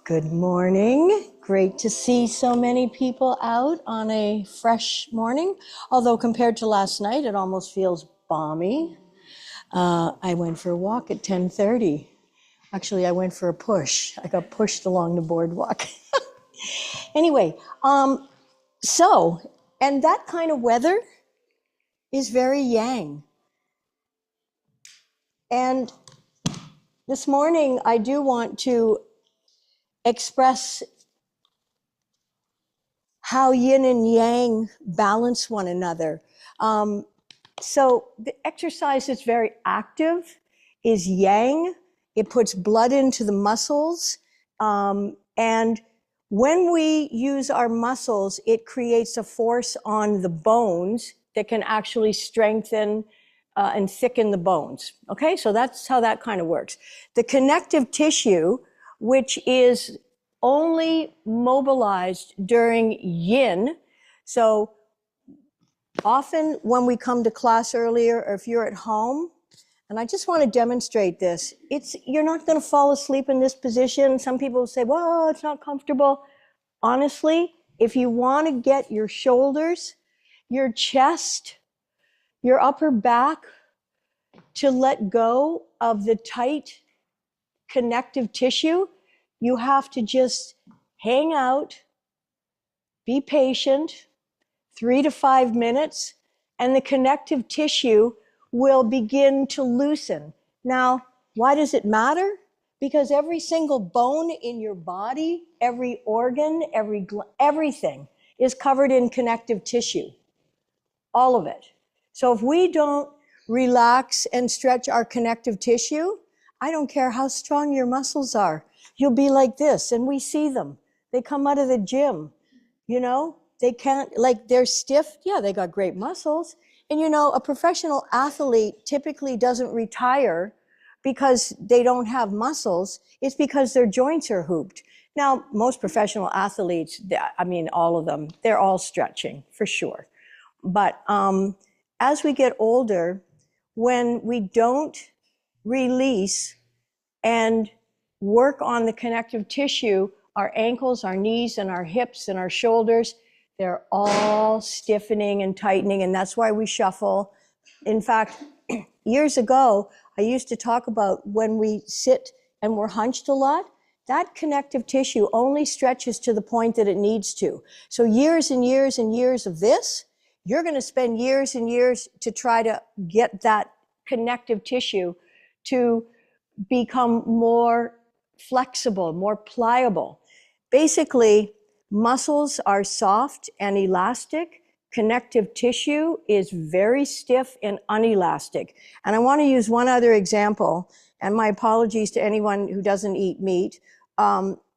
Good morning. Great to see so many people out on a fresh morning. Although compared to last night, it almost feels balmy. I went for a walk at 10:30. Actually, I went for a push. I got pushed along the boardwalk. Anyway, and that kind of weather is very yang. And this morning, I do want to express how yin and yang balance one another. So the exercise that's very active is yang. It puts blood into the muscles. And when we use our muscles, it creates a force on the bones that can actually strengthen and thicken the bones. Okay, so that's how that kind of works. The connective tissue, which is only mobilized during yin. So often when we come to class earlier, or if you're at home, and I just want to demonstrate this, you're not going to fall asleep in this position. Some people say, well, it's not comfortable. Honestly, if you want to get your shoulders, your chest, your upper back to let go of the tight connective tissue, you have to just hang out, be patient, 3 to 5 minutes, and the connective tissue will begin to loosen. Now, why does it matter? Because every single bone in your body, every organ, everything is covered in connective tissue, all of it. So if we don't relax and stretch our connective tissue, I don't care how strong your muscles are, you'll be like this, and we see them. They come out of the gym, you know, they can't, like, they're stiff. Yeah, they got great muscles. And you know, a professional athlete typically doesn't retire because they don't have muscles. It's because their joints are hooped. Now, most professional athletes, I mean, all of them, they're all stretching for sure. But as we get older, when we don't release and work on the connective tissue, our ankles, our knees, and our hips and our shoulders, they're all stiffening and tightening, and that's why we shuffle. In fact, years ago, I used to talk about when we sit and we're hunched a lot, that connective tissue only stretches to the point that it needs to. So years and years and years of this, you're going to spend years and years to try to get that connective tissue to become more flexible, more pliable. Basically, muscles are soft and elastic. Connective tissue is very stiff and unelastic. And I want to use one other example, and my apologies to anyone who doesn't eat meat,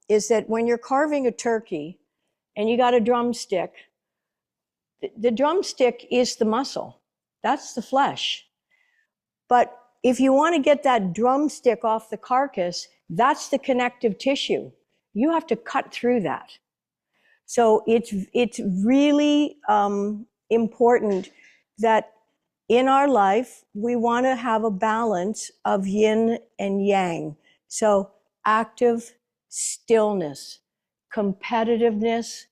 is that when you're carving a turkey and you got a drumstick, the drumstick is the muscle. That's the flesh. But if you want to get that drumstick off the carcass, that's the connective tissue. You have to cut through that. So it's really important that in our life, we want to have a balance of yin and yang. So active stillness, competitiveness,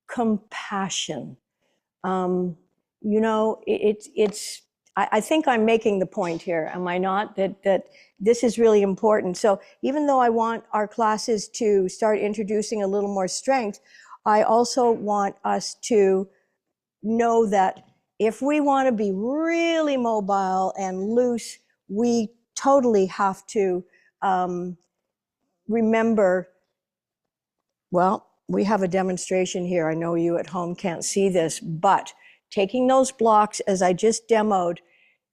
compassion. You know, I think I'm making the point here, am I not? That this is really important. So even though I want our classes to start introducing a little more strength, I also want us to know that if we want to be really mobile and loose, we totally have to remember, well, we have a demonstration here. I know you at home can't see this, but taking those blocks, as I just demoed,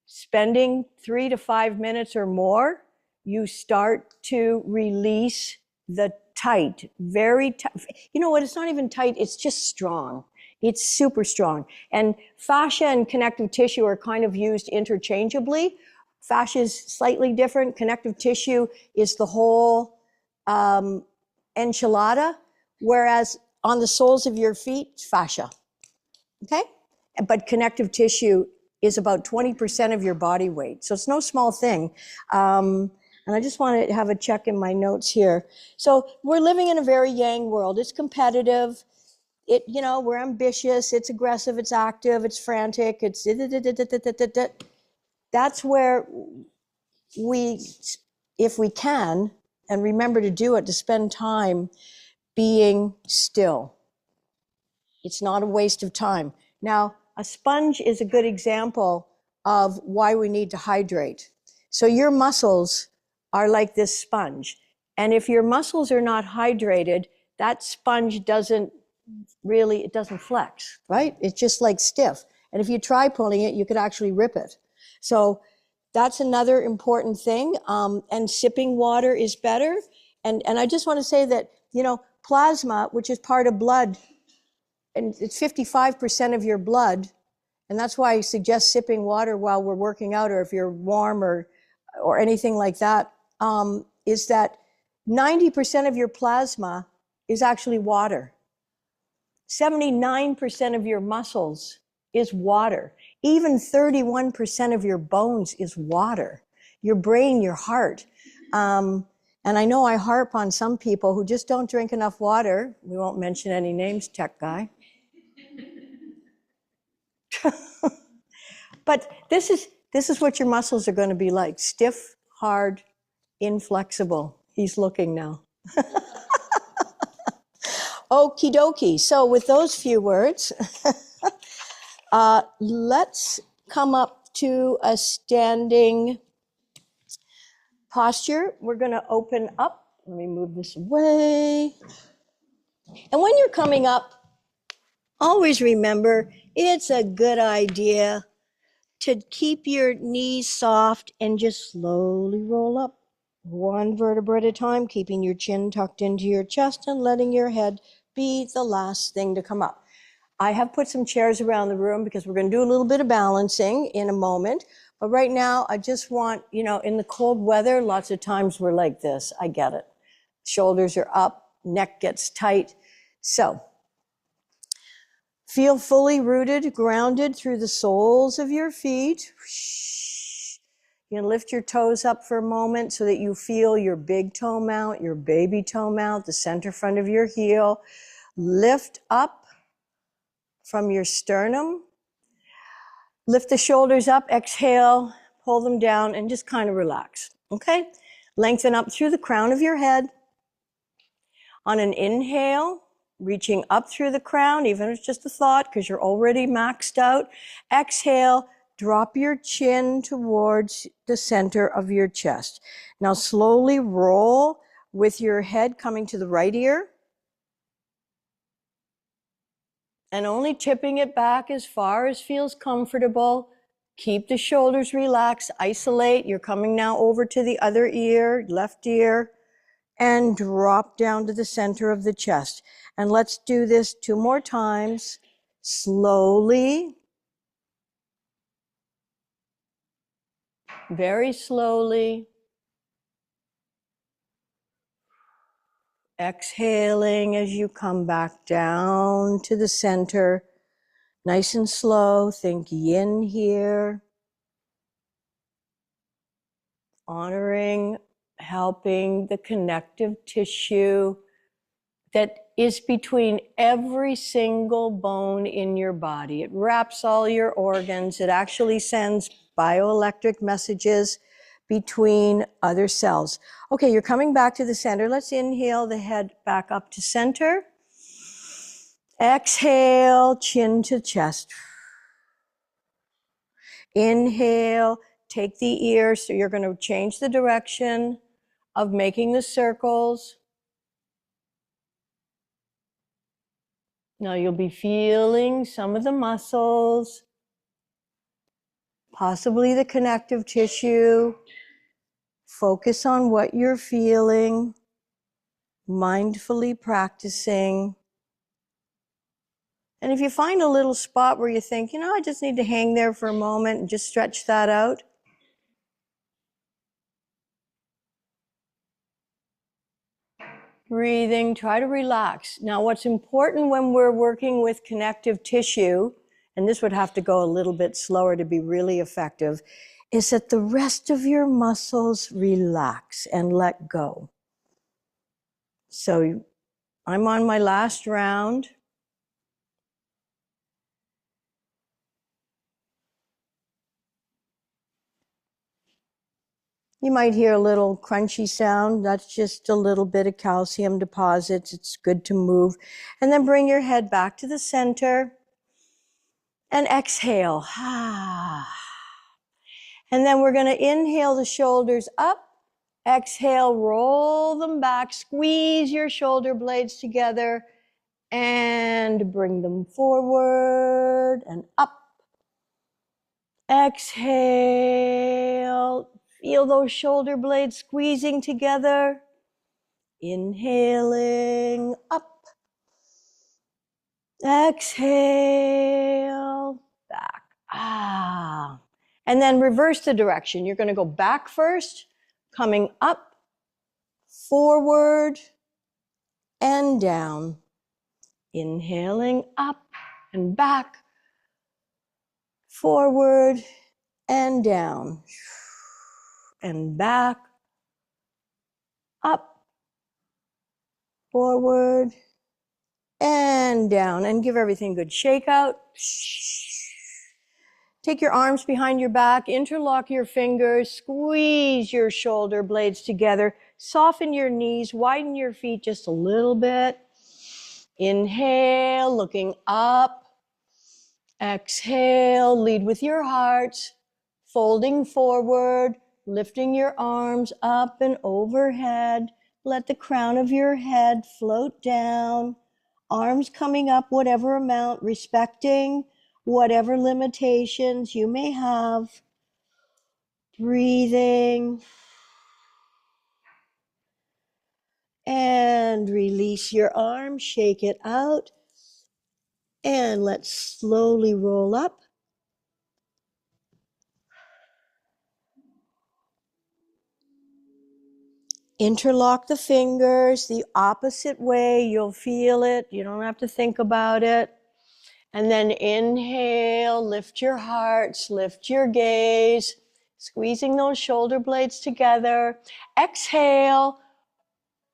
spending 3 to 5 minutes or more, you start to release the tight, very tight. You know what? It's not even tight. It's just strong. It's super strong. And fascia and connective tissue are kind of used interchangeably. Fascia is slightly different. Connective tissue is the whole enchilada, whereas on the soles of your feet, it's fascia. Okay? But connective tissue is about 20% of your body weight. So it's no small thing. And I just want to have a check in my notes here. So we're living in a very yang world. It's competitive. We're ambitious. It's aggressive. It's active. It's frantic. It's that's where we, if we can, and remember to do it, to spend time being still. It's not a waste of time. Now, a sponge is a good example of why we need to hydrate. So your muscles are like this sponge. And if your muscles are not hydrated, that sponge doesn't flex, right? It's just like stiff. And if you try pulling it, you could actually rip it. So that's another important thing. And sipping water is better. And I just want to say that, plasma, which is part of blood, and it's 55% of your blood. And that's why I suggest sipping water while we're working out, or if you're warm or anything like that, is that 90% of your plasma is actually water. 79% of your muscles is water. Even 31% of your bones is water. Your brain, your heart. And I know I harp on some people who just don't drink enough water. We won't mention any names, tech guy. But this is what your muscles are going to be like. Stiff, hard, inflexible. He's looking now. Okie dokie. So with those few words, let's come up to a standing posture. We're going to open up. Let me move this away. And when you're coming up, always remember, it's a good idea to keep your knees soft and just slowly roll up one vertebra at a time, keeping your chin tucked into your chest and letting your head be the last thing to come up. I have put some chairs around the room because we're going to do a little bit of balancing in a moment. But right now, I just want, in the cold weather, lots of times we're like this. I get it. Shoulders are up, neck gets tight. So feel fully rooted, grounded through the soles of your feet. You can lift your toes up for a moment so that you feel your big toe mount, your baby toe mount, the center front of your heel. Lift up from your sternum. Lift the shoulders up, exhale, pull them down, and just kind of relax, okay? Lengthen up through the crown of your head. On an inhale, reaching up through the crown, even if it's just a thought, because you're already maxed out. Exhale, drop your chin towards the center of your chest. Now slowly roll with your head coming to the right ear. And only tipping it back as far as feels comfortable. Keep the shoulders relaxed, isolate. You're coming now over to the other ear, left ear, and drop down to the center of the chest. And let's do this 2 more times. Slowly, very slowly. Exhaling as you come back down to the center. Nice and slow. Think yin here. Honoring, helping the connective tissue that is between every single bone in your body. It wraps all your organs. It actually sends bioelectric messages between other cells. Okay, you're coming back to the center. Let's inhale the head back up to center. Exhale, chin to chest. Inhale, take the ear. So you're going to change the direction of making the circles. Now you'll be feeling some of the muscles, possibly the connective tissue. Focus on what you're feeling, mindfully practicing. And if you find a little spot where you think, I just need to hang there for a moment and just stretch that out. Breathing, try to relax. Now, what's important when we're working with connective tissue, and this would have to go a little bit slower to be really effective, is that the rest of your muscles relax and let go. So I'm on my last round. You might hear a little crunchy sound. That's just a little bit of calcium deposits. It's good to move. And then bring your head back to the center and exhale. And then we're going to inhale the shoulders up. Exhale, roll them back. Squeeze your shoulder blades together and bring them forward and up. Exhale. Feel those shoulder blades squeezing together. Inhaling up. Exhale. Back. And then reverse the direction. You're going to go back first, coming up, forward, and down. Inhaling up and back, forward, and down. And back, up, forward, and down. And give everything a good shake out. Take your arms behind your back, interlock your fingers, squeeze your shoulder blades together, soften your knees, widen your feet just a little bit. Inhale, looking up. Exhale, lead with your heart, folding forward, lifting your arms up and overhead. Let the crown of your head float down. Arms coming up whatever amount, respecting whatever limitations you may have. Breathing. And release your arm, shake it out. And let's slowly roll up. Interlock the fingers the opposite way. You'll feel it. You don't have to think about it. And then inhale, lift your hearts, lift your gaze, squeezing those shoulder blades together. Exhale,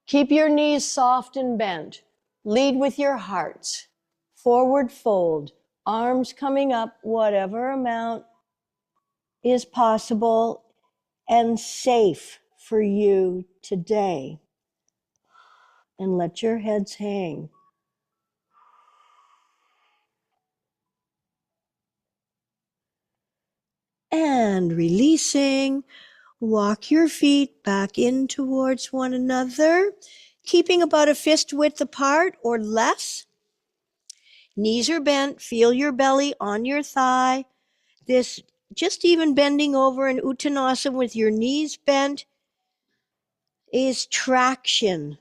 keep your knees soft and bent. Lead with your hearts. Forward fold, arms coming up, whatever amount is possible and safe for you today. And let your heads hang. And releasing, walk your feet back in towards one another, keeping about a fist width apart or less. Knees are bent, feel your belly on your thigh. This, just even bending over in Uttanasana with your knees bent, is traction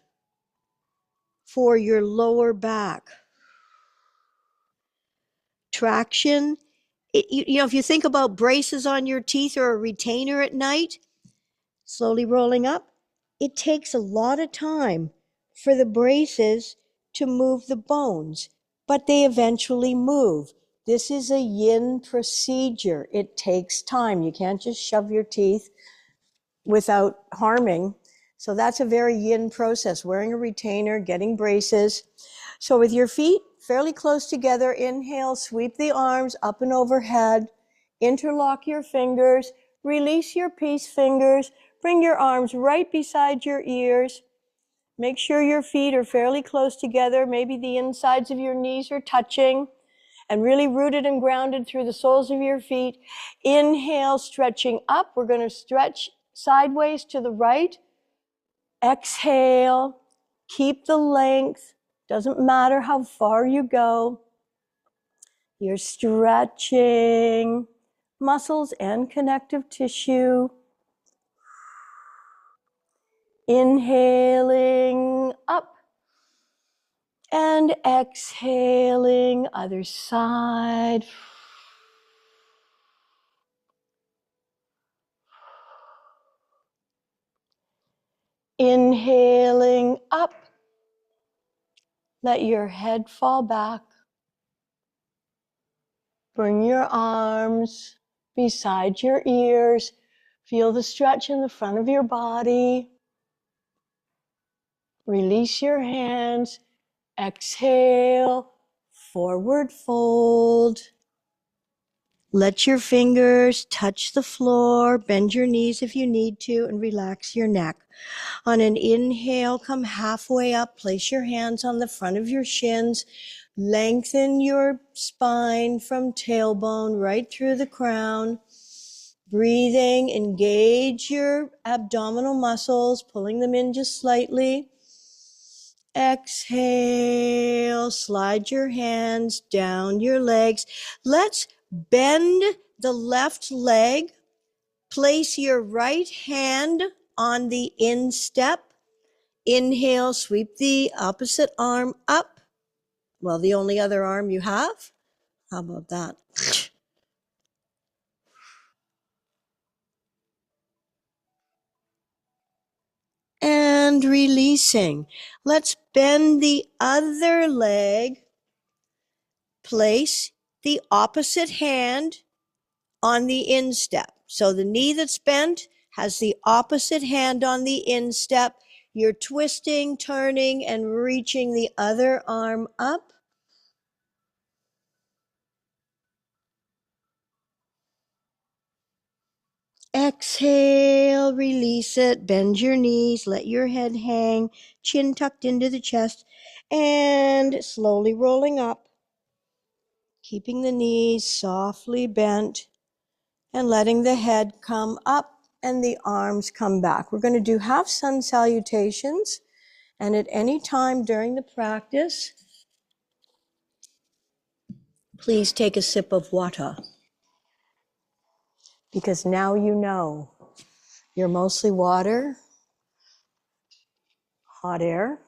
for your lower back. Traction, you know, if you think about braces on your teeth or a retainer at night, slowly rolling up, it takes a lot of time for the braces to move the bones, but they eventually move. This is a yin procedure. It takes time. You can't just shove your teeth without harming. So that's a very yin process, wearing a retainer, getting braces. So with your feet fairly close together, inhale, sweep the arms up and overhead, interlock your fingers, release your peace fingers, bring your arms right beside your ears. Make sure your feet are fairly close together. Maybe the insides of your knees are touching, and really rooted and grounded through the soles of your feet. Inhale, stretching up. We're going to stretch sideways to the right. Exhale, keep the length. Doesn't matter how far you go. You're stretching muscles and connective tissue. Inhaling up and exhaling, other side. Inhaling up, let your head fall back. Bring your arms beside your ears. Feel the stretch in the front of your body. Release your hands. Exhale, forward fold. Let your fingers touch the floor. Bend your knees if you need to and relax your neck. On an inhale, come halfway up. Place your hands on the front of your shins. Lengthen your spine from tailbone right through the crown. Breathing, engage your abdominal muscles, pulling them in just slightly. Exhale, slide your hands down your legs. Let's bend the left leg. Place your right hand on the instep. Inhale, sweep the opposite arm up. Well, the only other arm you have. How about that? And releasing. Let's bend the other leg. Place the opposite hand on the instep. So the knee that's bent has the opposite hand on the instep. You're twisting, turning, and reaching the other arm up. Exhale, release it, bend your knees, let your head hang, chin tucked into the chest, and slowly rolling up, keeping the knees softly bent, and letting the head come up and the arms come back. We're going to do half sun salutations, and at any time during the practice, please take a sip of water, because now you know you're mostly water, hot air.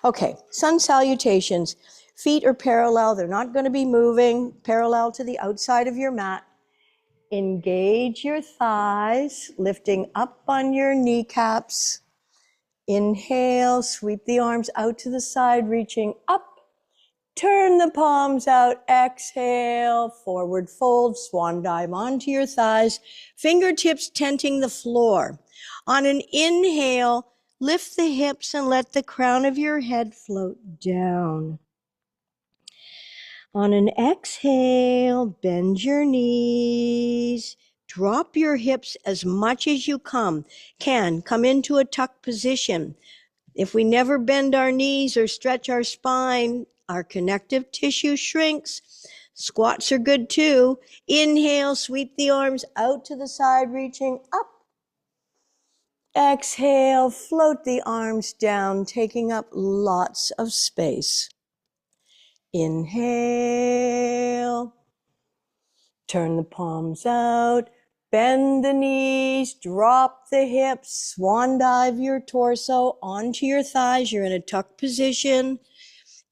Okay, sun salutations. Feet are parallel. They're not going to be moving, parallel to the outside of your mat. Engage your thighs, lifting up on your kneecaps. Inhale, sweep the arms out to the side, reaching up. Turn the palms out. Exhale, forward fold, swan dive onto your thighs. Fingertips tenting the floor. On an inhale, lift the hips and let the crown of your head float down. On an exhale, bend your knees. Drop your hips as much as you can. Come into a tuck position. If we never bend our knees or stretch our spine, our connective tissue shrinks. Squats are good too. Inhale, sweep the arms out to the side, reaching up. Exhale, float the arms down, taking up lots of space. Inhale, turn the palms out, bend the knees, drop the hips, swan dive your torso onto your thighs. You're in a tuck position.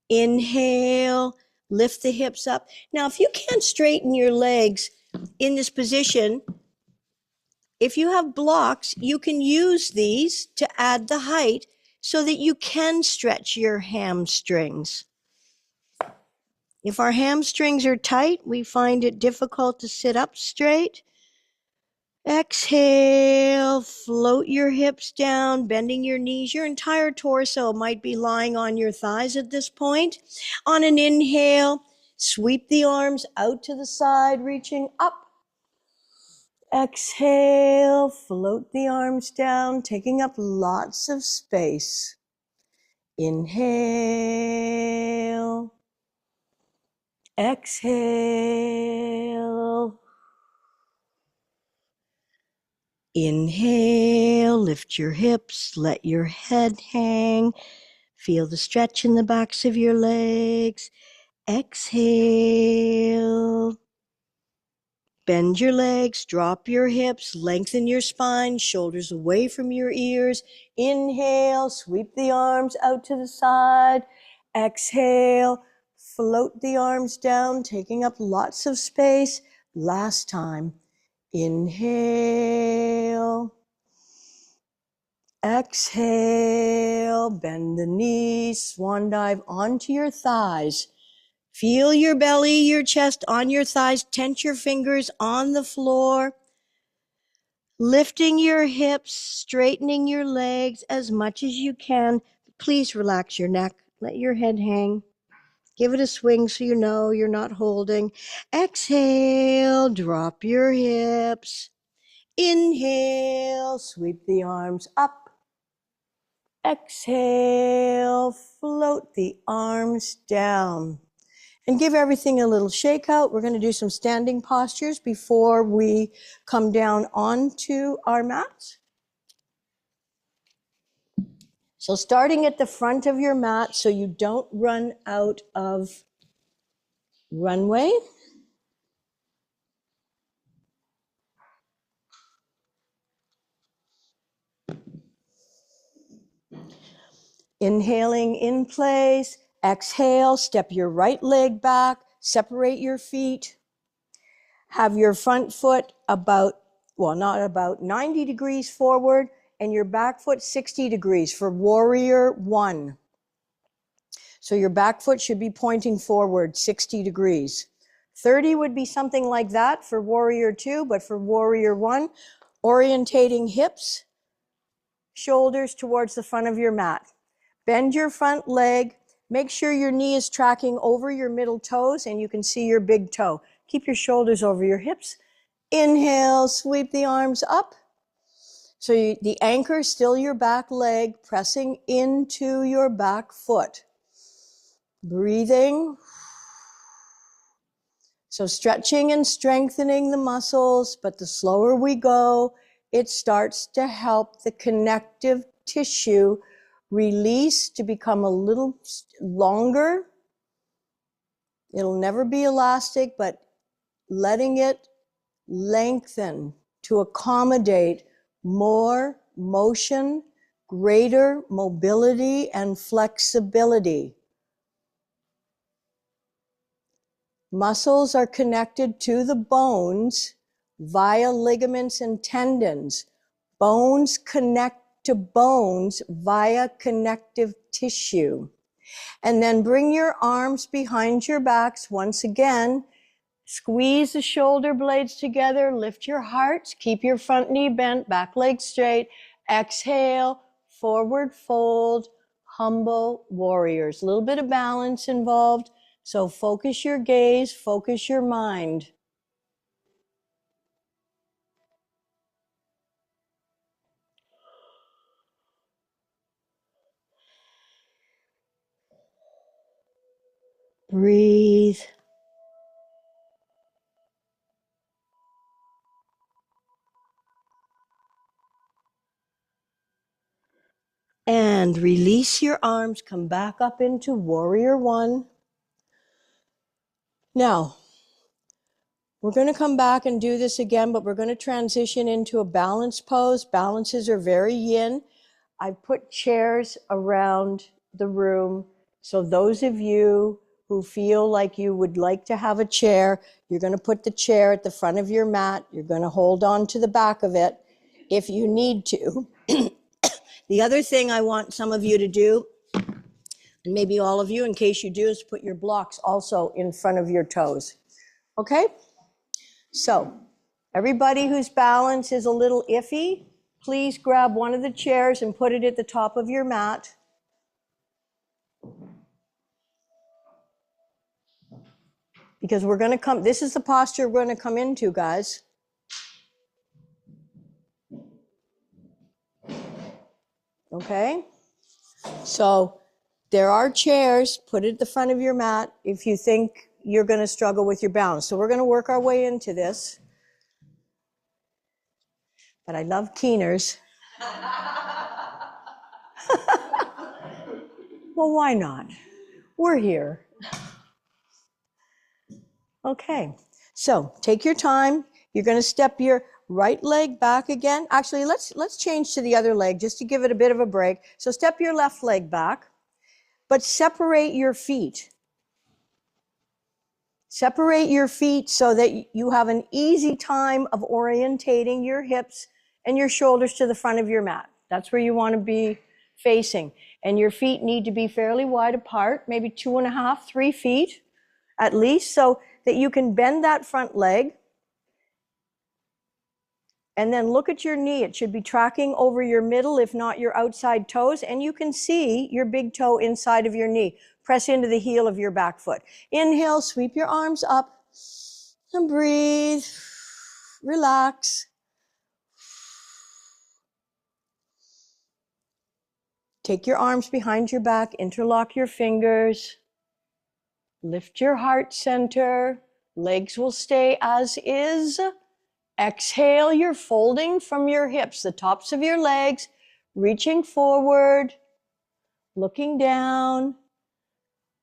Inhale, lift the hips up. Now, if you can't straighten your legs in this position, if you have blocks, you can use these to add the height so that you can stretch your hamstrings. If our hamstrings are tight, we find it difficult to sit up straight. Exhale, float your hips down, bending your knees. Your entire torso might be lying on your thighs at this point. On an inhale, sweep the arms out to the side, reaching up. Exhale, float the arms down, taking up lots of space. Inhale. Exhale. Inhale, lift your hips, let your head hang. Feel the stretch in the backs of your legs. Exhale. Bend your legs, drop your hips, lengthen your spine, shoulders away from your ears. Inhale, sweep the arms out to the side. Exhale, float the arms down, taking up lots of space. Last time. Inhale. Exhale, bend the knees, swan dive onto your thighs. Feel your belly, your chest on your thighs. Tense your fingers on the floor. Lifting your hips, straightening your legs as much as you can. Please relax your neck. Let your head hang. Give it a swing so you know you're not holding. Exhale, drop your hips. Inhale, sweep the arms up. Exhale, float the arms down. And give everything a little shake out. We're going to do some standing postures before we come down onto our mats. So starting at the front of your mat so you don't run out of runway. Inhaling in place. Exhale, step your right leg back, separate your feet. Have your front foot not about 90 degrees forward and your back foot 60 degrees for warrior one. So your back foot should be pointing forward 60 degrees. 30 would be something like that for warrior two, but for warrior one, orientating hips, shoulders towards the front of your mat. Bend your front leg. Make sure your knee is tracking over your middle toes and you can see your big toe. Keep your shoulders over your hips. Inhale, sweep the arms up. So the anchor is still your back leg, pressing into your back foot. Breathing. So stretching and strengthening the muscles, but the slower we go, it starts to help the connective tissue release to become a little longer. It'll never be elastic, but letting it lengthen to accommodate more motion, greater mobility and flexibility. Muscles are connected to the bones via ligaments and tendons. Bones connect to bones via connective tissue. And then bring your arms behind your backs once again. Squeeze the shoulder blades together, lift your heart, keep your front knee bent, back leg straight. Exhale, forward fold, humble warriors. A little bit of balance involved, so focus your gaze, focus your mind. Breathe. And release your arms, come back up into warrior one. Now, we're going to come back and do this again, but we're going to transition into a balance pose. Balances are very yin. I've put chairs around the room. So those of you who feel like you would like to have a chair, you're going to put the chair at the front of your mat. You're going to hold on to the back of it if you need to. The other thing I want some of you to do, and maybe all of you, in case you do, is put your blocks also in front of your toes. Okay? So everybody whose balance is a little iffy, please grab one of the chairs and put it at the top of your mat. Because we're going to come, this is the posture we're going to come into, guys. Okay? So there are chairs, put it at the front of your mat if you think you're going to struggle with your balance. So we're going to work our way into this. But I love keeners. Well, why not? We're here. Okay, so take your time. You're going to step your right leg back again. Actually, let's change to the other leg just to give it a bit of a break. So step your left leg back, but separate your feet. Separate your feet so that you have an easy time of orientating your hips and your shoulders to the front of your mat. That's where you want to be facing. And your feet need to be fairly wide apart, maybe 2.5, 3 feet. at least, so that you can bend that front leg. And then look at your knee. It should be tracking over your middle, if not your outside toes. And you can see your big toe inside of your knee. Press into the heel of your back foot. Inhale, sweep your arms up and breathe. Relax. Take your arms behind your back, interlock your fingers. Lift your heart center. Legs will stay as is. Exhale, you're folding from your hips, the tops of your legs, reaching forward, looking down.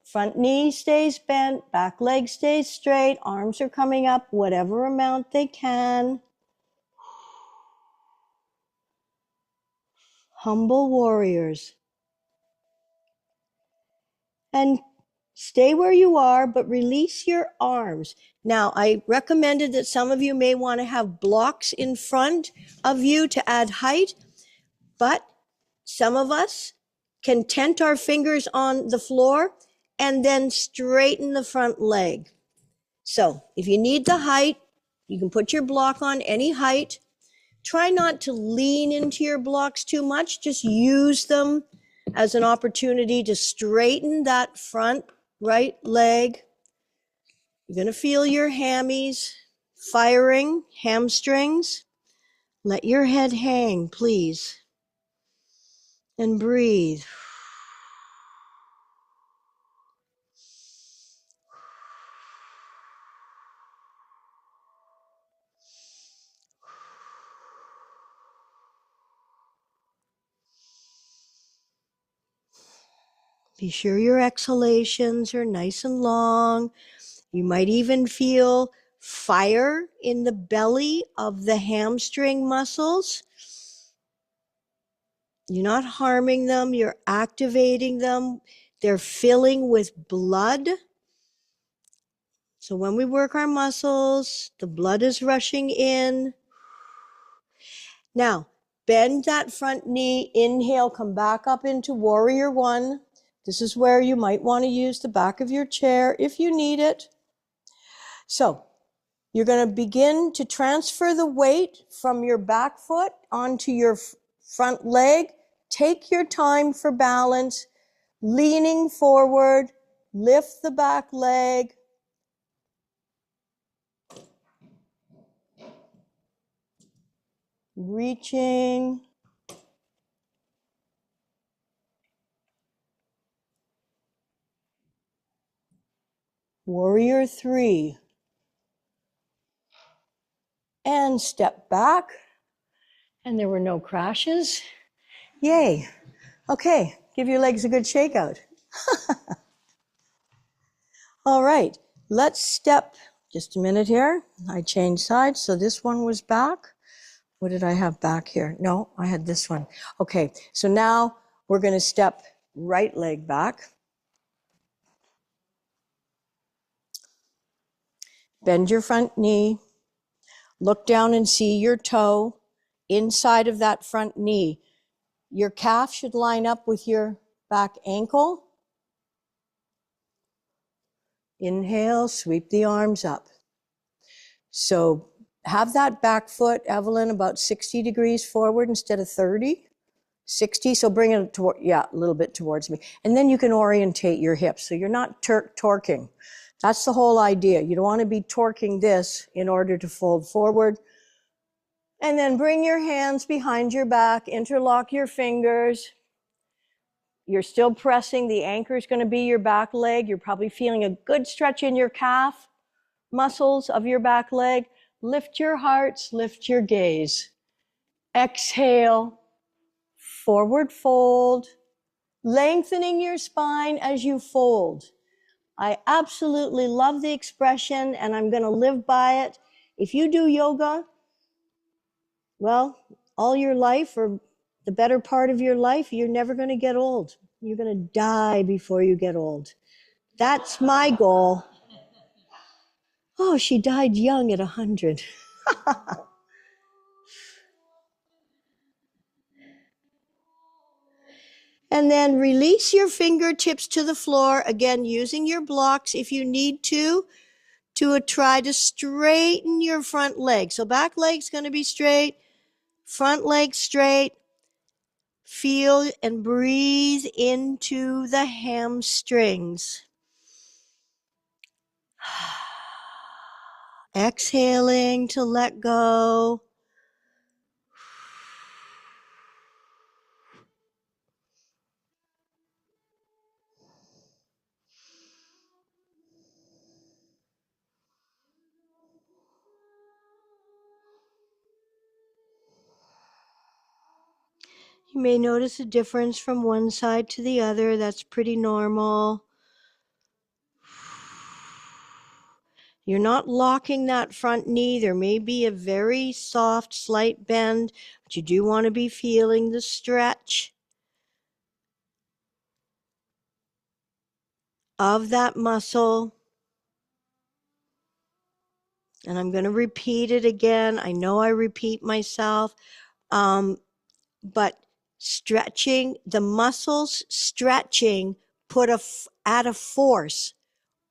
Front knee stays bent, back leg stays straight, arms are coming up, whatever amount they can. Humble warriors. And stay where you are, but release your arms. Now, I recommended that some of you may want to have blocks in front of you to add height, but some of us can tent our fingers on the floor and then straighten the front leg. So if you need the height, you can put your block on any height. Try not to lean into your blocks too much. Just use them as an opportunity to straighten that front right leg. You're going to feel your hammies firing, hamstrings. Let your head hang, please. And breathe. Be sure your exhalations are nice and long. You might even feel fire in the belly of the hamstring muscles. You're not harming them, you're activating them. They're filling with blood. So when we work our muscles, the blood is rushing in. Now, bend that front knee, inhale, come back up into warrior one. This is where you might want to use the back of your chair if you need it. So you're going to begin to transfer the weight from your back foot onto your front leg. Take your time for balance, leaning forward, lift the back leg. Reaching. Warrior three. And step back. And there were no crashes. Yay. Okay, give your legs a good shake out. All right, let's step, just a minute here. I changed sides, so this one was back. What did I have back here? No, I had this one. Okay, so now we're going to step right leg back. Bend your front knee. Look down and see your toe inside of that front knee. Your calf should line up with your back ankle. Inhale, sweep the arms up. So have that back foot, Evelyn, about 60 degrees forward instead of 30. 60, so bring it toward, a little bit towards me. And then you can orientate your hips, so you're not torquing. That's the whole idea. You don't want to be torquing this in order to fold forward. And then bring your hands behind your back, interlock your fingers. You're still pressing. The anchor is going to be your back leg. You're probably feeling a good stretch in your calf muscles of your back leg. Lift your hearts, lift your gaze. Exhale, forward fold, lengthening your spine as you fold. I absolutely love the expression and I'm going to live by it. If you do yoga, well, all your life or the better part of your life, you're never going to get old. You're going to die before you get old. That's my goal. Oh, she died young at 100. And then release your fingertips to the floor, again, using your blocks if you need to try to straighten your front leg. So back leg's going to be straight, front leg straight. Feel and breathe into the hamstrings. Exhaling to let go. You may notice a difference from one side to the other. That's pretty normal. You're not locking that front knee. There may be a very soft, slight bend, but you do want to be feeling the stretch of that muscle. And I'm going to repeat it again. I know I repeat myself, but stretching, the muscles stretching, add a force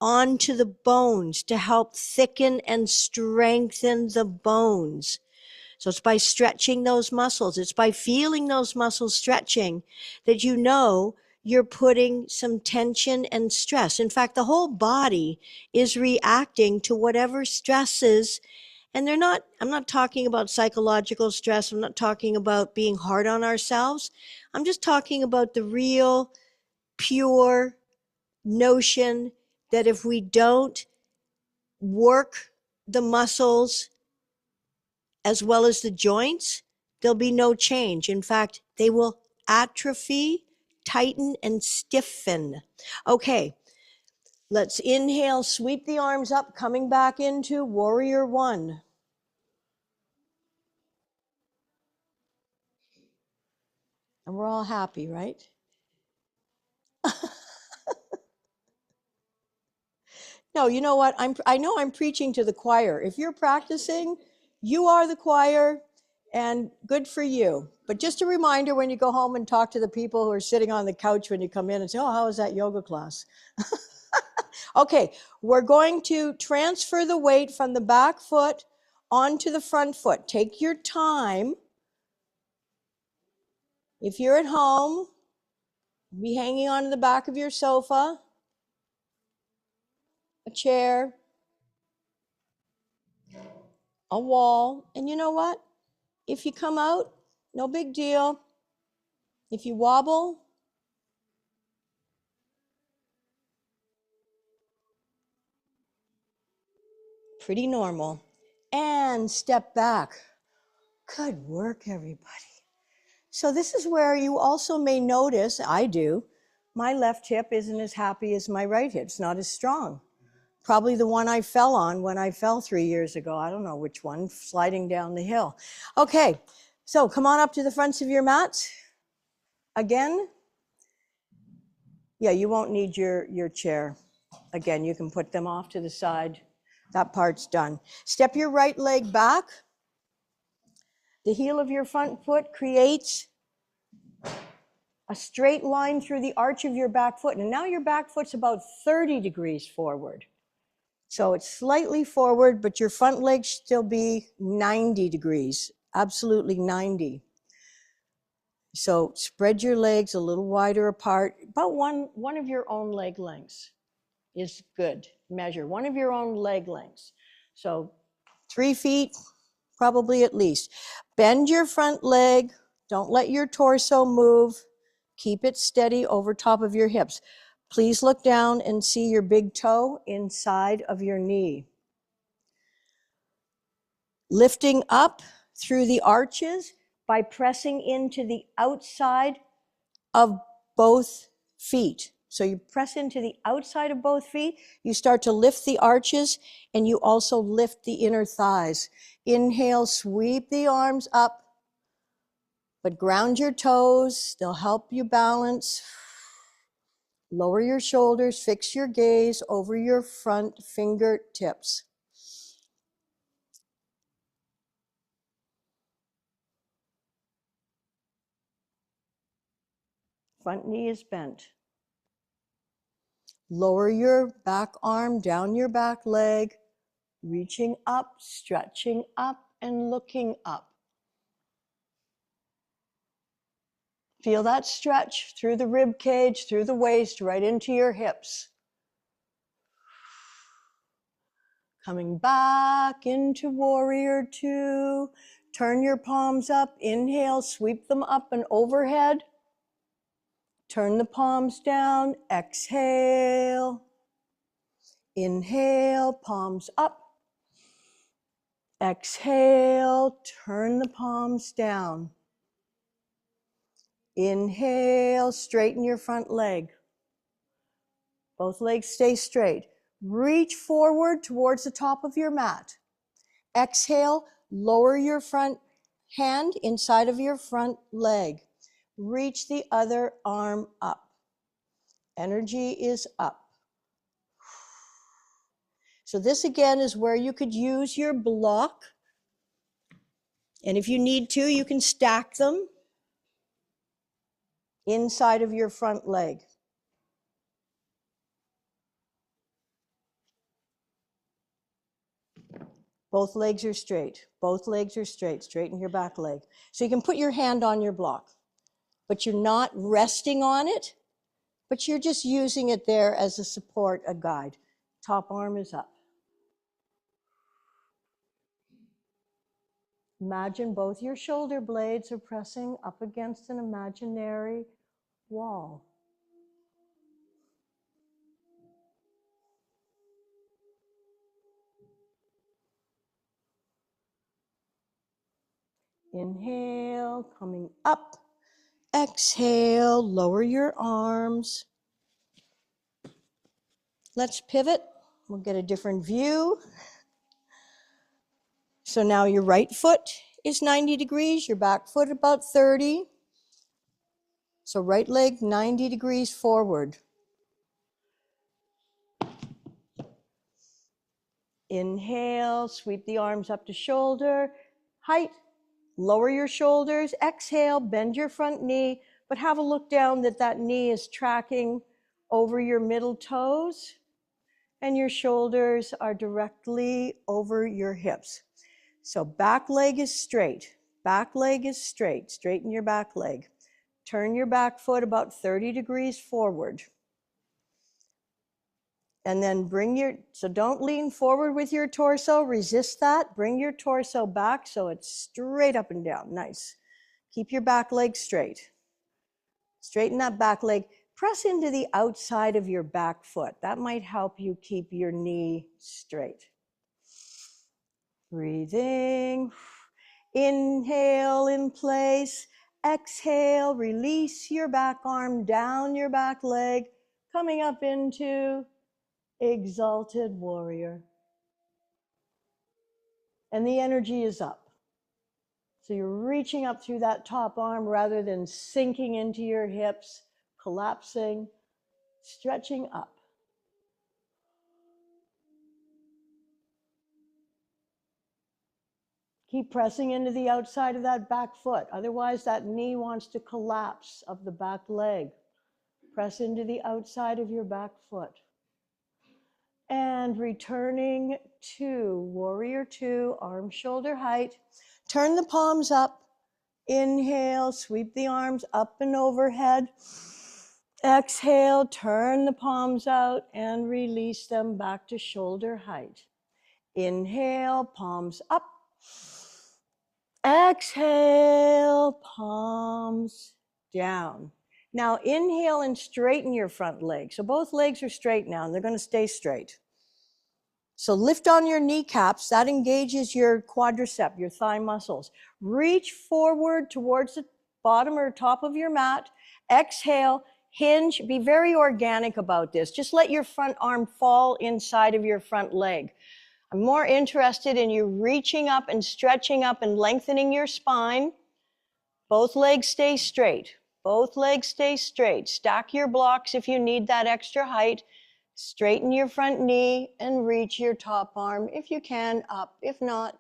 onto the bones to help thicken and strengthen the bones. So it's by stretching those muscles, it's by feeling those muscles stretching that you know you're putting some tension and stress. In fact, the whole body is reacting to whatever stresses. And I'm not talking about psychological stress. I'm not talking about being hard on ourselves. I'm just talking about the real, pure notion that if we don't work the muscles as well as the joints, there'll be no change. In fact, they will atrophy, tighten, and stiffen. Okay, let's inhale, sweep the arms up, coming back into warrior one. And we're all happy, right? No, you know what? I know I'm preaching to the choir. If you're practicing, you are the choir, and good for you. But just a reminder when you go home and talk to the people who are sitting on the couch when you come in and say, oh, how was that yoga class? Okay, we're going to transfer the weight from the back foot onto the front foot. Take your time. If you're at home, be hanging on the back of your sofa, a chair, a wall. And you know what? If you come out, no big deal. If you wobble, pretty normal. And step back. Good work, everybody. So this is where you also may notice, I do, my left hip isn't as happy as my right hip. It's not as strong. Probably the one I fell on when I fell 3 years ago. I don't know which one, sliding down the hill. Okay, so come on up to the fronts of your mats. Again, yeah, you won't need your chair. Again, you can put them off to the side. That part's done. Step your right leg back. The heel of your front foot creates a straight line through the arch of your back foot. And now your back foot's about 30 degrees forward. So it's slightly forward, but your front leg should still be 90 degrees, absolutely 90. So spread your legs a little wider apart, about one of your own leg lengths is good. Measure one of your own leg lengths. So 3 feet, probably at least. Bend your front leg. Don't let your torso move. Keep it steady over top of your hips. Please look down and see your big toe inside of your knee. Lifting up through the arches by pressing into the outside of both feet. So you press into the outside of both feet, you start to lift the arches, and you also lift the inner thighs. Inhale, sweep the arms up, but ground your toes. They'll help you balance. Lower your shoulders, fix your gaze over your front fingertips. Front knee is bent. Lower your back arm down your back leg, reaching up, stretching up, and looking up. Feel that stretch through the rib cage, through the waist, right into your hips. Coming back into warrior two. Turn your palms up, inhale, sweep them up and overhead. Turn the palms down, exhale. Inhale, palms up. Exhale, turn the palms down. Inhale, straighten your front leg. Both legs stay straight. Reach forward towards the top of your mat. Exhale, lower your front hand inside of your front leg. Reach the other arm up. Energy is up. So this again is where you could use your block. And if you need to, you can stack them inside of your front leg. Both legs are straight. Both legs are straight. Straighten your back leg. So you can put your hand on your block, but you're not resting on it, but you're just using it there as a support, a guide. Top arm is up. Imagine both your shoulder blades are pressing up against an imaginary wall. Inhale, coming up. Exhale, lower your arms. Let's pivot. We'll get a different view. So now your right foot is 90 degrees, your back foot about 30. So right leg 90 degrees forward. Inhale, sweep the arms up to shoulder height. Lower your shoulders. Exhale, bend your front knee, but have a look down that knee is tracking over your middle toes and your shoulders are directly over your hips. So back leg is straight. Back leg is straight. Straighten your back leg. Turn your back foot about 30 degrees forward. And then so don't lean forward with your torso, resist that. Bring your torso back so it's straight up and down, nice. Keep your back leg straight. Straighten that back leg. Press into the outside of your back foot. That might help you keep your knee straight. Breathing. Inhale in place. Exhale, release your back arm down your back leg, coming up into exalted warrior. And the energy is up. So you're reaching up through that top arm rather than sinking into your hips, collapsing, stretching up. Keep pressing into the outside of that back foot. Otherwise, that knee wants to collapse of the back leg. Press into the outside of your back foot. And returning to warrior two, arm shoulder height. Turn the palms up. Inhale, sweep the arms up and overhead. Exhale, turn the palms out and release them back to shoulder height. Inhale, palms up. Exhale, palms down. Now inhale and straighten your front leg. So both legs are straight now and they're going to stay straight. So lift on your kneecaps. That engages your quadricep, your thigh muscles. Reach forward towards the bottom or top of your mat. Exhale, hinge. Be very organic about this. Just let your front arm fall inside of your front leg. I'm more interested in you reaching up and stretching up and lengthening your spine. Both legs stay straight. Both legs stay straight. Stack your blocks if you need that extra height. Straighten your front knee and reach your top arm if you can up. If not,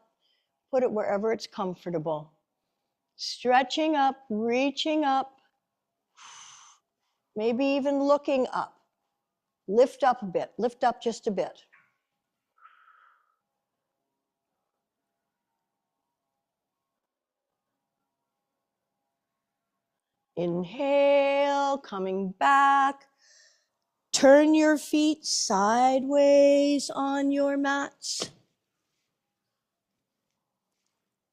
put it wherever it's comfortable. Stretching up, reaching up. maybe even looking up. Lift up a bit, lift up just a bit. Inhale, coming back. Turn your feet sideways on your mats.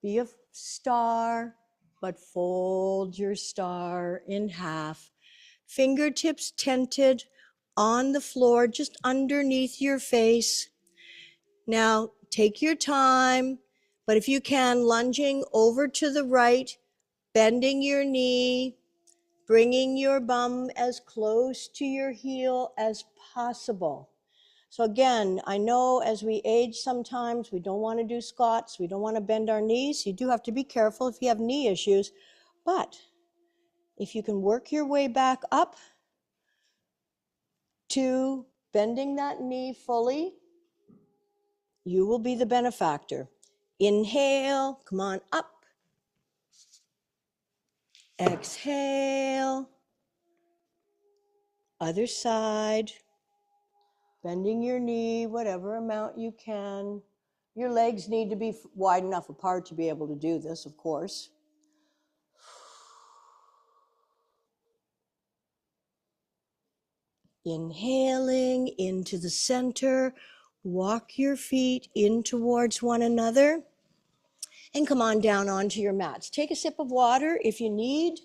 Be a star, but fold your star in half. Fingertips tented on the floor, just underneath your face. Now, take your time, but if you can, lunging over to the right, bending your knee, bringing your bum as close to your heel as possible. So again, I know as we age sometimes, we don't want to do squats, we don't want to bend our knees. You do have to be careful if you have knee issues, but if you can work your way back up to bending that knee fully, you will be the benefactor. Inhale, come on up. Exhale, other side. Bending your knee, whatever amount you can. Your legs need to be wide enough apart to be able to do this, of course. Inhaling into the center, walk your feet in towards one another, and come on down onto your mats. Take a sip of water if you need.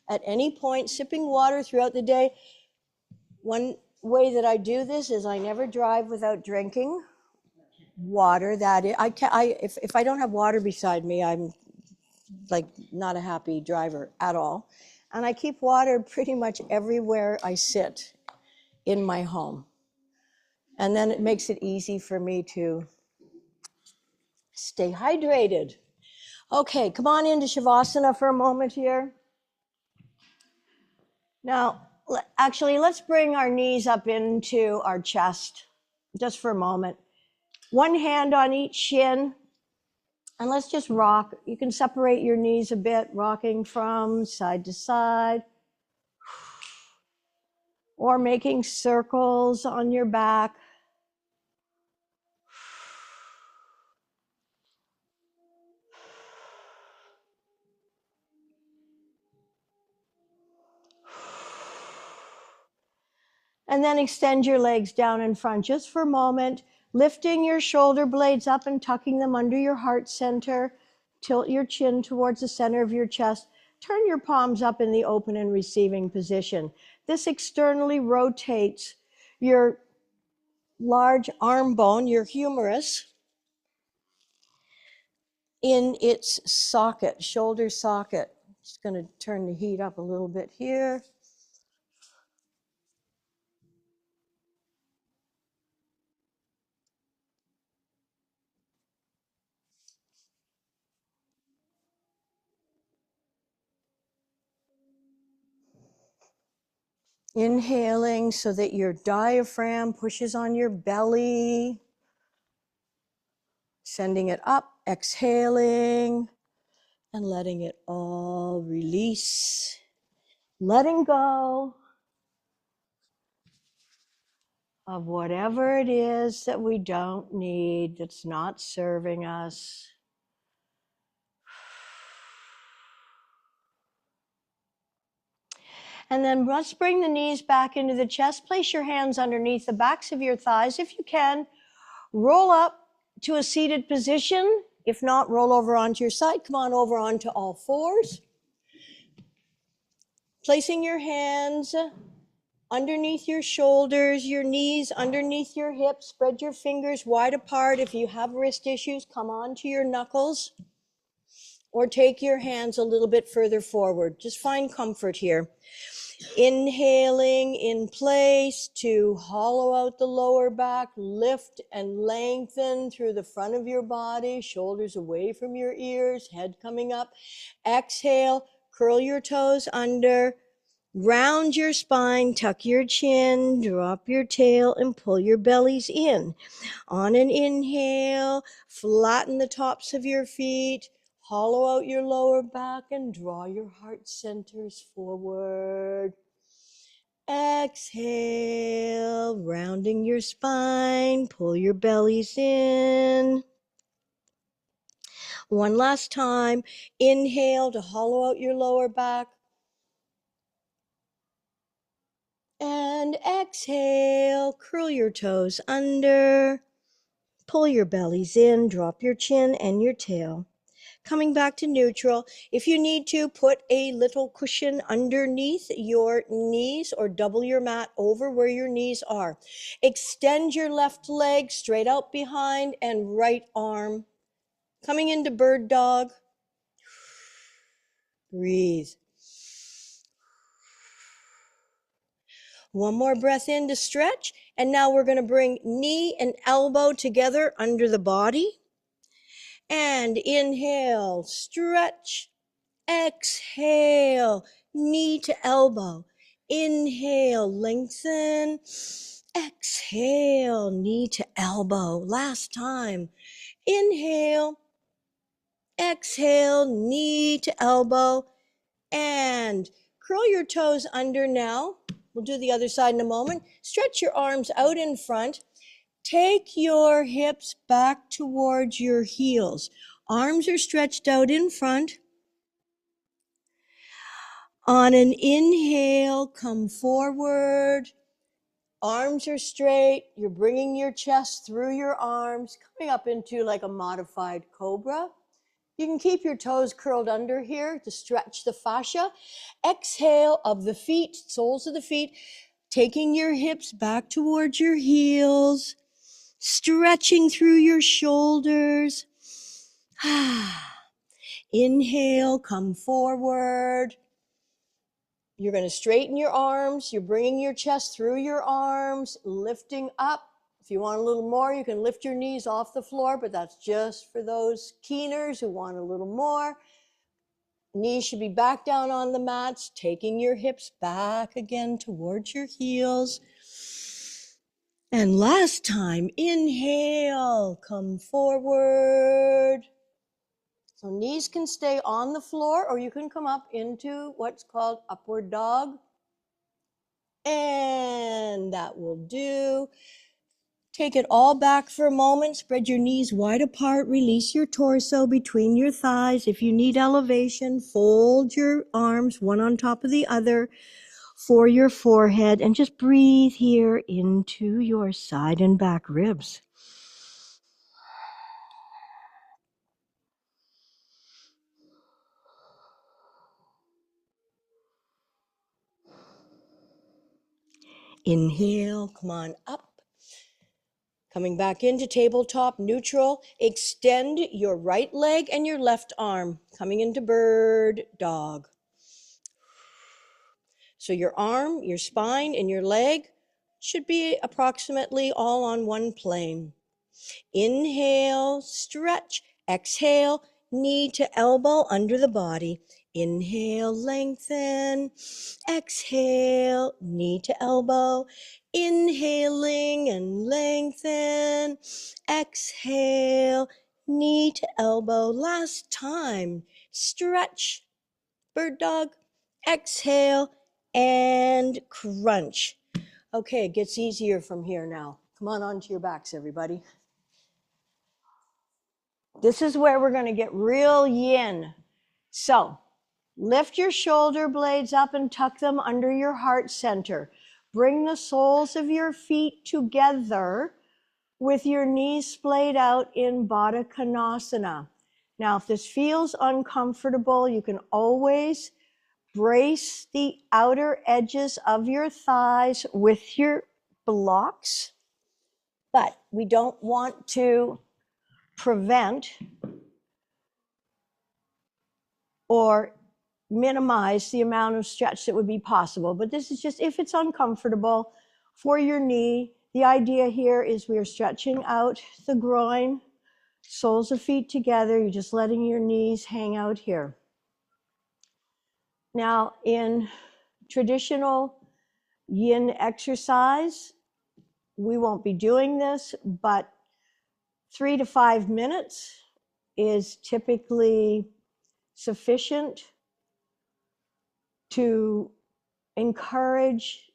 At any point, sipping water throughout the day. One way that I do this is I never drive without drinking water. That is, if I don't have water beside me, I'm like not a happy driver at all. And I keep water pretty much everywhere I sit in my home. And then it makes it easy for me to stay hydrated. Okay, come on into Shavasana for a moment here. Now, actually, let's bring our knees up into our chest just for a moment. One hand on each shin, and let's just rock. You can separate your knees a bit, rocking from side to side, or making circles on your back. And then extend your legs down in front just for a moment, lifting your shoulder blades up and tucking them under your heart center. Tilt your chin towards the center of your chest. Turn your palms up in the open and receiving position. This externally rotates your large arm bone, your humerus, in its socket, shoulder socket. Just going to turn the heat up a little bit here. Inhaling so that your diaphragm pushes on your belly. Sending it up, exhaling, and letting it all release. Letting go of whatever it is that we don't need, that's not serving us. And then let's bring the knees back into the chest. Place your hands underneath the backs of your thighs if you can. Roll up to a seated position. If not, roll over onto your side. Come on over onto all fours. Placing your hands underneath your shoulders, your knees underneath your hips. Spread your fingers wide apart. If you have wrist issues, come onto your knuckles. Or take your hands a little bit further forward. Just find comfort here. Inhaling in place to hollow out the lower back, lift and lengthen through the front of your body, shoulders away from your ears, head coming up. Exhale, curl your toes under, round your spine, tuck your chin, drop your tail, and pull your bellies in. On an inhale, flatten the tops of your feet, hollow out your lower back, and draw your heart centers forward. Exhale, rounding your spine, pull your bellies in. One last time, inhale to hollow out your lower back. And exhale, curl your toes under, pull your bellies in, drop your chin and your tail. Coming back to neutral. If you need to, put a little cushion underneath your knees or double your mat over where your knees are. Extend your left leg straight out behind and right arm. Coming into bird dog. Breathe. One more breath in to stretch. And now we're going to bring knee and elbow together under the body. And inhale, stretch. Exhale, knee to elbow. Inhale, lengthen. Exhale, knee to elbow. Last time. Inhale. Exhale, knee to elbow. And curl your toes under now. We'll do the other side in a moment. Stretch your arms out in front. Take your hips back towards your heels. Arms are stretched out in front. On an inhale, come forward. Arms are straight. You're bringing your chest through your arms, coming up into like a modified cobra. You can keep your toes curled under here to stretch the fascia. Exhale of the feet, soles of the feet, taking your hips back towards your heels, stretching through your shoulders. Inhale, come forward. You're going to straighten your arms. You're bringing your chest through your arms, lifting up. If you want a little more, you can lift your knees off the floor, but that's just for those keeners who want a little more. Knees should be back down on the mats, taking your hips back again towards your heels. And last time, inhale, come forward. So knees can stay on the floor, or you can come up into what's called upward dog. And that will do. Take it all back for a moment. Spread your knees wide apart. Release your torso between your thighs. If you need elevation, fold your arms one on top of the other for your forehead. And just breathe here into your side and back ribs. Inhale, come on up. Coming back into tabletop, neutral. Extend your right leg and your left arm. Coming into bird dog. So your arm, your spine, and your leg should be approximately all on one plane. Inhale, stretch. Exhale, knee to elbow under the body. Inhale, lengthen. Exhale, knee to elbow. Inhaling and lengthen. Exhale, knee to elbow. Last time. Stretch. Bird dog. Exhale and crunch. Okay, it gets easier from here now. Come on onto your backs, everybody. This is where we're going to get real yin. So lift your shoulder blades up and tuck them under your heart center. Bring the soles of your feet together with your knees splayed out in Baddha Konasana. Now, if this feels uncomfortable, you can always brace the outer edges of your thighs with your blocks, but we don't want to prevent or minimize the amount of stretch that would be possible. But this is just if it's uncomfortable for your knee. The idea here is we are stretching out the groin, soles of feet together. You're just letting your knees hang out here. Now, in traditional yin exercise, we won't be doing this, but 3 to 5 minutes is typically sufficient to encourage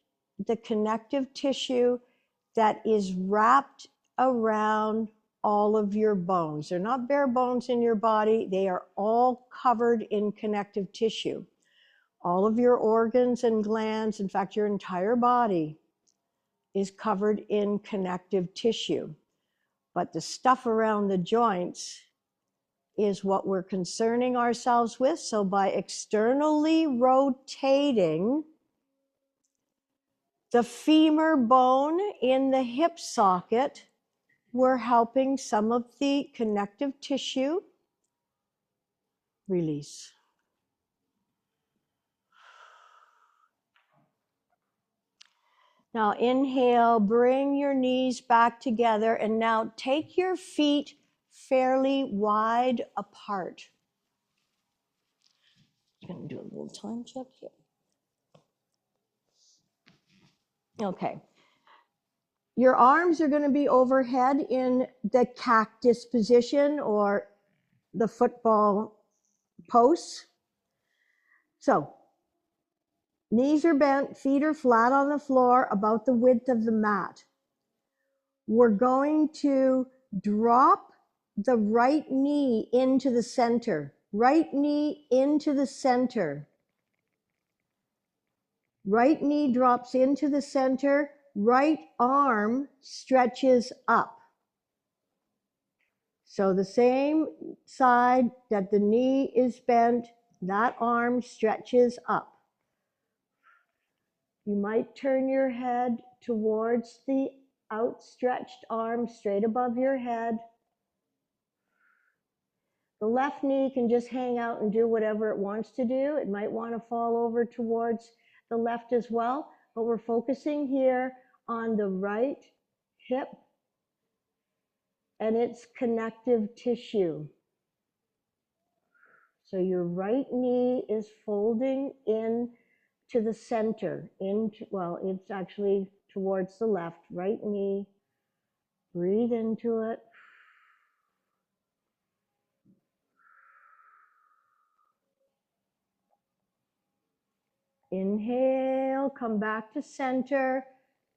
the connective tissue that is wrapped around all of your bones. They're not bare bones in your body. They are all covered in connective tissue. All of your organs and glands, in fact, your entire body is covered in connective tissue. But the stuff around the joints is what we're concerning ourselves with. So by externally rotating the femur bone in the hip socket, we're helping some of the connective tissue release. Now inhale, bring your knees back together, and now take your feet fairly wide apart. I'm going to do a little time check here. Okay. Your arms are going to be overhead in the cactus position or the football posts. So, knees are bent, feet are flat on the floor, about the width of the mat. We're going to drop the right knee into the center. Right knee into the center. Right knee drops into the center. Right arm stretches up. So the same side that the knee is bent, that arm stretches up. You might turn your head towards the outstretched arm straight above your head. The left knee can just hang out and do whatever it wants to do. It might want to fall over towards the left as well, but we're focusing here on the right hip and its connective tissue. So your right knee is folding in to the center, well, it's actually towards the left, right knee. Breathe into it. Inhale, come back to center.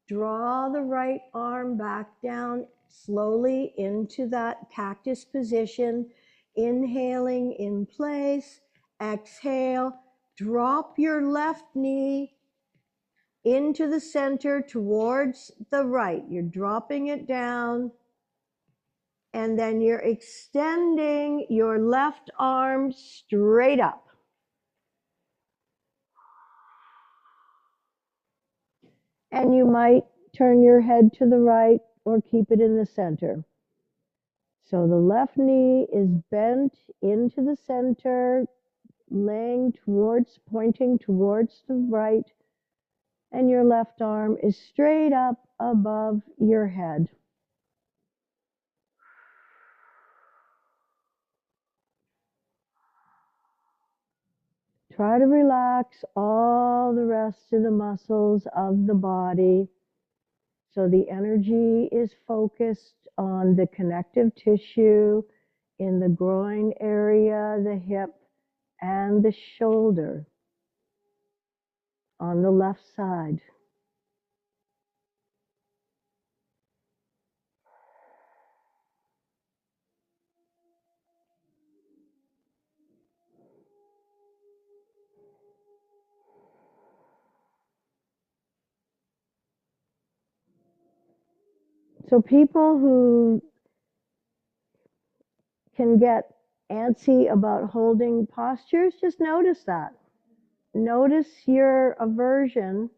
Draw the right arm back down slowly into that cactus position. Inhaling in place. Exhale. Drop your left knee into the center towards the right. You're dropping it down. And then you're extending your left arm straight up. And you might turn your head to the right or keep it in the center. So the left knee is bent into the center, pointing towards the right, and your left arm is straight up above your head. Try to relax all the rest of the muscles of the body so the energy is focused on the connective tissue in the groin area, the hip, and the shoulder on the left side. So people who can get antsy about holding postures, just notice that. Notice your aversion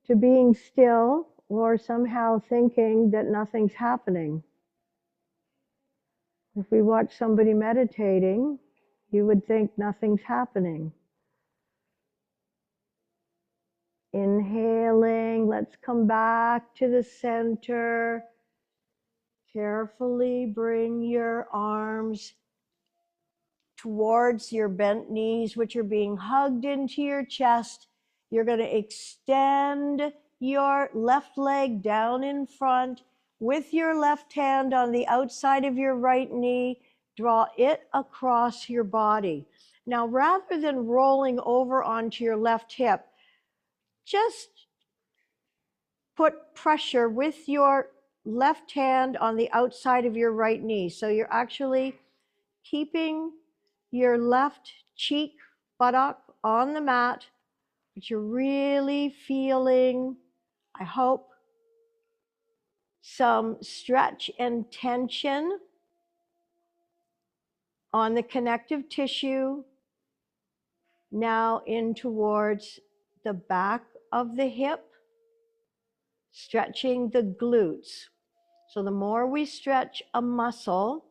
to being still or somehow thinking that nothing's happening. If we watch somebody meditating, you would think nothing's happening. Inhaling, let's come back to the center. Carefully bring your arms towards your bent knees, which are being hugged into your chest. You're going to extend your left leg down in front with your left hand on the outside of your right knee. Draw it across your body. Now, rather than rolling over onto your left hip, just put pressure with your left hand on the outside of your right knee. So you're actually keeping your left cheek, buttock on the mat, but you're really feeling, I hope, some stretch and tension on the connective tissue, now in towards the back of the hip, stretching the glutes. So the more we stretch a muscle,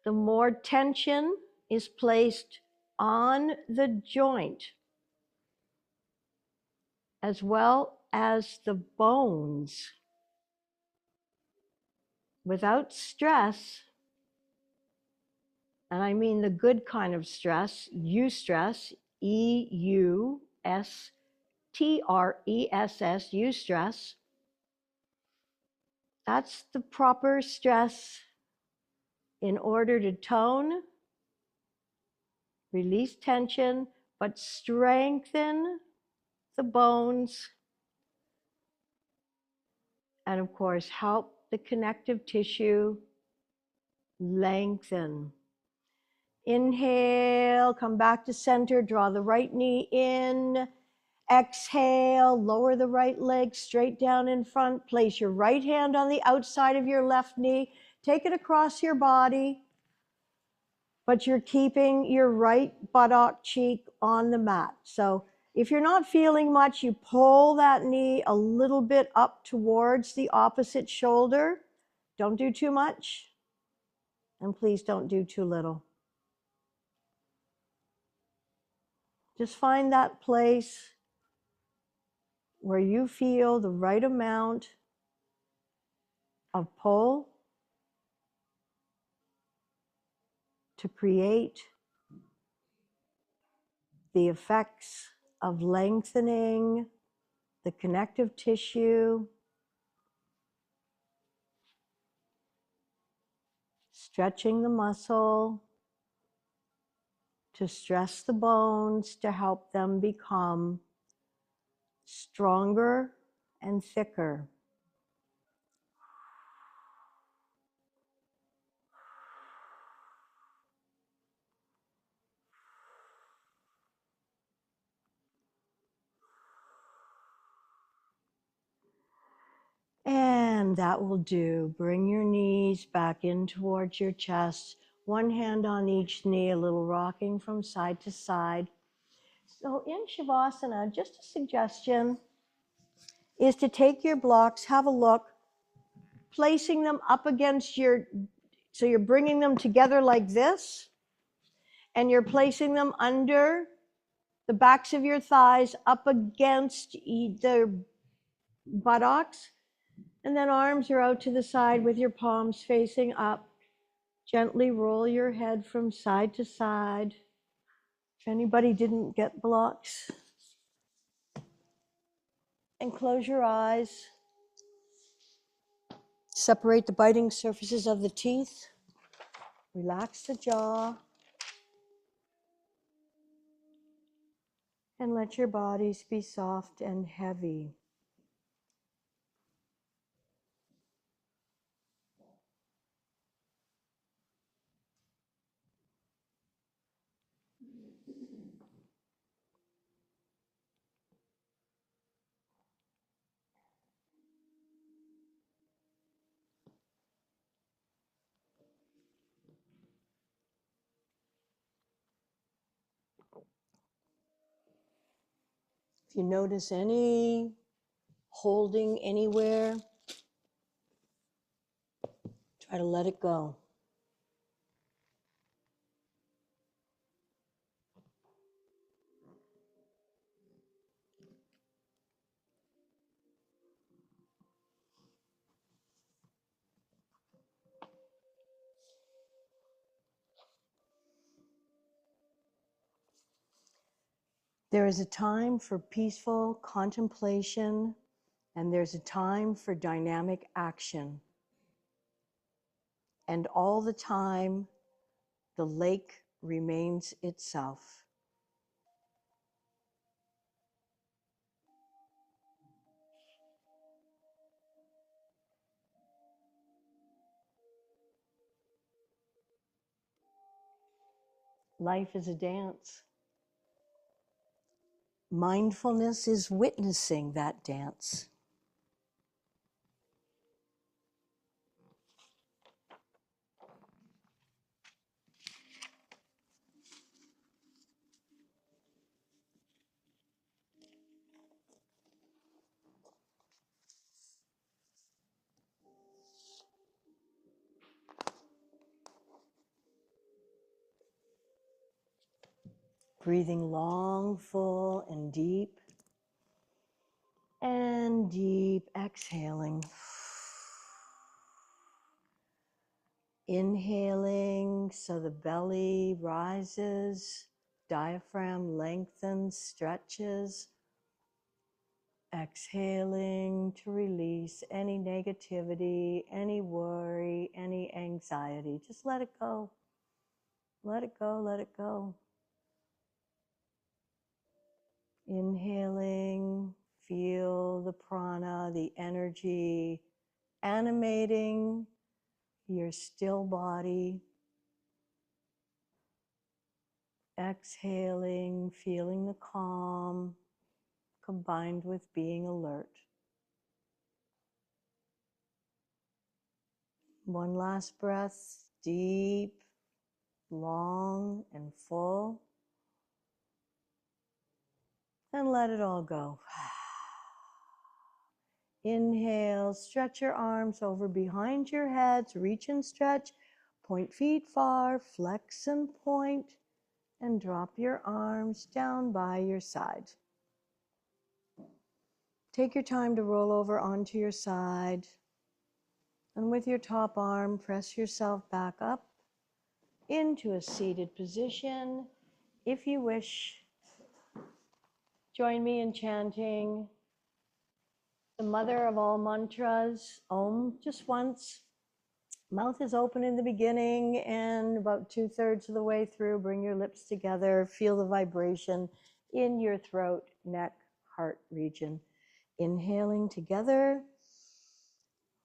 the more tension is placed on the joint, as well as the bones. Without stress, and I mean the good kind of stress, eustress, eustress, eustress, that's the proper stress in order to tone, release tension, but strengthen the bones, and of course help the connective tissue lengthen. Inhale, come back to center, draw the right knee in. Exhale, lower the right leg straight down in front. Place your right hand on the outside of your left knee. Take it across your body, but you're keeping your right buttock cheek on the mat. So if you're not feeling much, you pull that knee a little bit up towards the opposite shoulder. Don't do too much, and please don't do too little. Just find that place where you feel the right amount of pull to create the effects of lengthening the connective tissue, stretching the muscle, to stress the bones, to help them become stronger and thicker. And that will do. Bring your knees back in towards your chest. One hand on each knee, a little rocking from side to side. So in Shavasana, just a suggestion is to take your blocks, have a look, placing them up against so you're bringing them together like this, and you're placing them under the backs of your thighs up against the buttocks, and then arms are out to the side with your palms facing up. Gently roll your head from side to side. If anybody didn't get blocks, and close your eyes. Separate the biting surfaces of the teeth. Relax the jaw. And let your bodies be soft and heavy. If you notice any holding anywhere, try to let it go. There is a time for peaceful contemplation, and there's a time for dynamic action. And all the time, the lake remains itself. Life is a dance. Mindfulness is witnessing that dance. Breathing long, full, and deep. And deep exhaling. Inhaling so the belly rises, diaphragm lengthens, stretches. Exhaling to release any negativity, any worry, any anxiety. Just let it go. Let it go, let it go. Inhaling, feel the prana, the energy animating your still body. Exhaling, feeling the calm combined with being alert. One last breath, deep, long, and full. And let it all go. Inhale, stretch your arms over behind your heads, reach and stretch, point feet far, flex and point, and drop your arms down by your side. Take your time to roll over onto your side, and with your top arm, press yourself back up into a seated position. If you wish, join me in chanting the mother of all mantras, Om, just once. Mouth is open in the beginning, and about 2/3 of the way through, bring your lips together. Feel the vibration in your throat, neck, heart region. Inhaling together.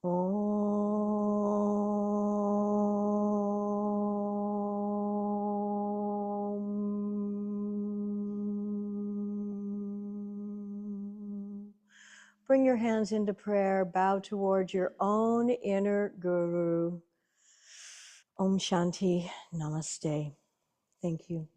Om. Bring your hands into prayer. Bow towards your own inner guru. Om Shanti. Namaste. Thank you.